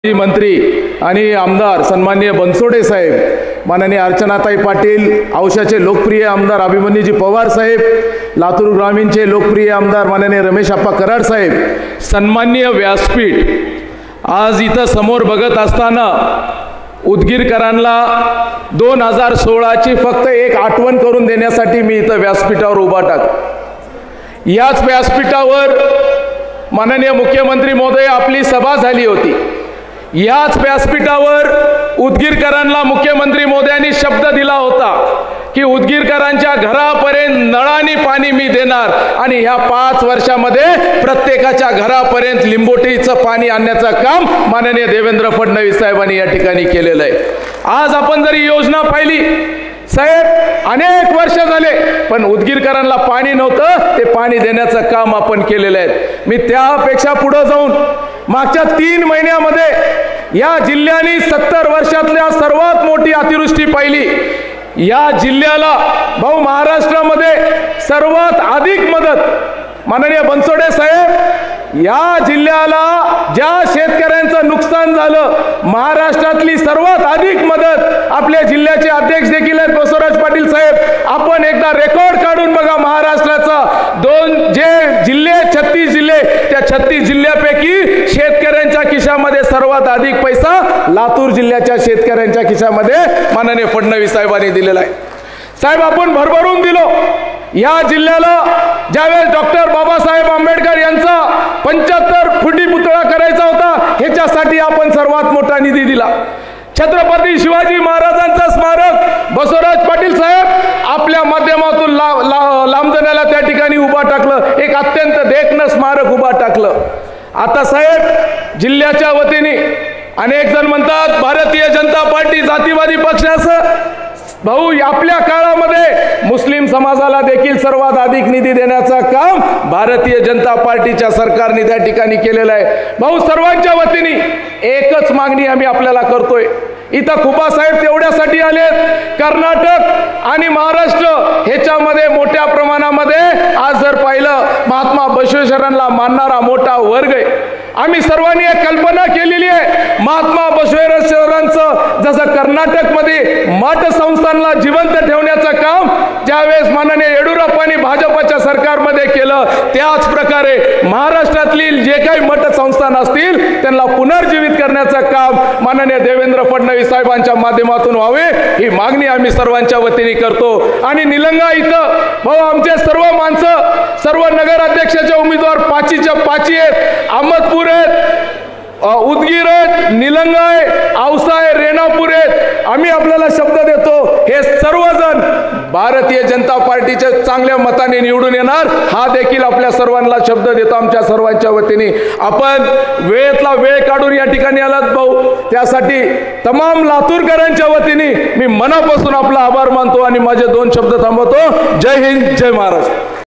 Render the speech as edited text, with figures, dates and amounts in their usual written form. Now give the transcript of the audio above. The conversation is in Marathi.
मंत्री आणि आमदार सन्माननीय बनसोडे साहेब, माननीय अर्चनाताई पाटील, औशाचे लोकप्रिय आमदार अभिमन्यूजी पवार साहेब, लातूर ग्रामीणचे लोकप्रिय आमदार माननीय रमेश आप्पा कराड साहेब, सन्माननीय व्यासपीठ आज इथं समोर बघत असताना उदगीरकरांना 2016ची फक्त एक आठवण करून देण्यासाठी मी इथं व्यासपीठावर उभा टाक। याच व्यासपीठावर माननीय मुख्यमंत्री महोदय आपली सभा झाली होती। याच व्यासपीठावर उदगीरकरांना मुख्यमंत्री महोदयांनी शब्द दिला होता की उदगीरकरांच्या घरापर्यंत नळाने पाणी मी देणार आणि ह्या 5 वर्षामध्ये प्रत्येकाच्या घरापर्यंत लिंबोटीचं पाणी आणण्याचं काम माननीय देवेंद्र फडणवीस साहेबांनी या ठिकाणी केलेलं आहे। आज आपण जरी योजना पाहिली साहेब, अनेक वर्ष झाले पण उदगीरकरांना पाणी नव्हतं, ते पाणी देण्याचं काम आपण केलेलं आहे। मी त्यापेक्षा पुढे जाऊन मागच्या 3 महिन्यामध्ये या जिल्ह्याने 70 वर्षातल्या सर्वात मोठी अतिवृष्टी पाहिली। या जिल्ह्याला भाऊ महाराष्ट्रामध्ये सर्वात अधिक मदत माननीय बनसोडे साहेब, या जिल्ह्याला ज्या शेतकऱ्यांचं नुकसान झालं महाराष्ट्रातली सर्वात अधिक मदत आपल्या जिल्ह्याचे अध्यक्ष देखील आहेत बसवराज पाटील साहेब। आपण एकदा रेकॉर्ड काढून बघा महाराष्ट्राचा, जे जिल्हे 36 जिल्हे, त्या 36 जिल्ह्यापैकी शेतकऱ्यांच्या खिशामध्ये सर्वात अधिक पैसा लातूर जिल्ह्याच्या शेतकऱ्यांच्या खिशामध्ये माननीय फडणवीस साहेबांनी दिलेला आहे। साहेब आपण भरभरून दिलो या जिल्ह्याला। ज्यावेळेस डॉक्टर बाबासाहेब आंबेडकर यांचा 75 फुटी पुतळा करायचा होता, ह्याच्यासाठी आपण सर्वात मोठा निधी दिला। छत्रपती शिवाजी महाराजांचं स्मारक बसवराज पाटील साहेब आपल्या माध्यमातून लांबजण्याला त्या ठिकाणी उभा टाकलं, एक अत्यंत देखणं स्मारक उभा टाकलं। आता साहेब जिल्ह्याच्या वतीने अनेक जण म्हणतात भारतीय जनता पार्टी जातीवादी पक्षाचं, भाऊ आपल्या काळामध्ये मुस्लिम समाजाला देखील सर्वात अधिक निधी देण्याचं काम भारतीय जनता पार्टीच्या सरकारने त्या ठिकाणी केलेलं आहे। भाऊ सर्वांच्या वतीने एकच मागणी आम्ही आपल्याला करतोय। इथं खुबा साहेब तेवढ्यासाठी आले, कर्नाटक आणि महाराष्ट्र ह्याच्यामध्ये मोठ्या प्रमाणामध्ये आज जर पाहिलं महात्मा बसवेश्वरांना मानणारा मोठा वर्ग आहे। आम्ही सर्वांनी एक कल्पना केलेली आहे, महात्मा बसवेश्वरांचं जसं कर्नाटकमध्ये मठ संस्थांना जिवंत ठेवण्याचं काम ज्यावेळेस माननीय येडियुरप्पांनी भाजपच्या सरकारमध्ये केलं, त्याच प्रकारे महाराष्ट्रातली जे काही मठ संस्थान असतील त्यांना पुनर्जीवित करण्याचं काम माननीय देवेंद्र फडणवीस साहेबांच्या माध्यमातून व्हावे, ही मागणी आम्ही सर्वांच्या वतीने करतो। आणि निलंगा इथं भाऊ आमचे सर्व माणसं, सर्व नगराध्यक्षाचे उमेदवार 5च्या 5 आहेत, अहमदपूर आहेत, उदगीर आहेत, निलंगा आहे, औसा आहे, रेणापूर आहेत। आम्ही आपल्याला शब्द देतो हे सर्वजण भारतीय जनता पार्टीच्या चांगल्या मताने निवडून येणार, हा देखील आपल्या सर्वांना शब्द देतो आमच्या सर्वांच्या वतीने। आपण वेळेतला वेळ काढून या ठिकाणी आलात भाऊ, त्यासाठी तमाम लातूरकरांच्या वतीने मी मनापासून आपला आभार मानतो आणि माझे 2 शब्द थांबवतो। जय हिंद, जय महाराष्ट्र।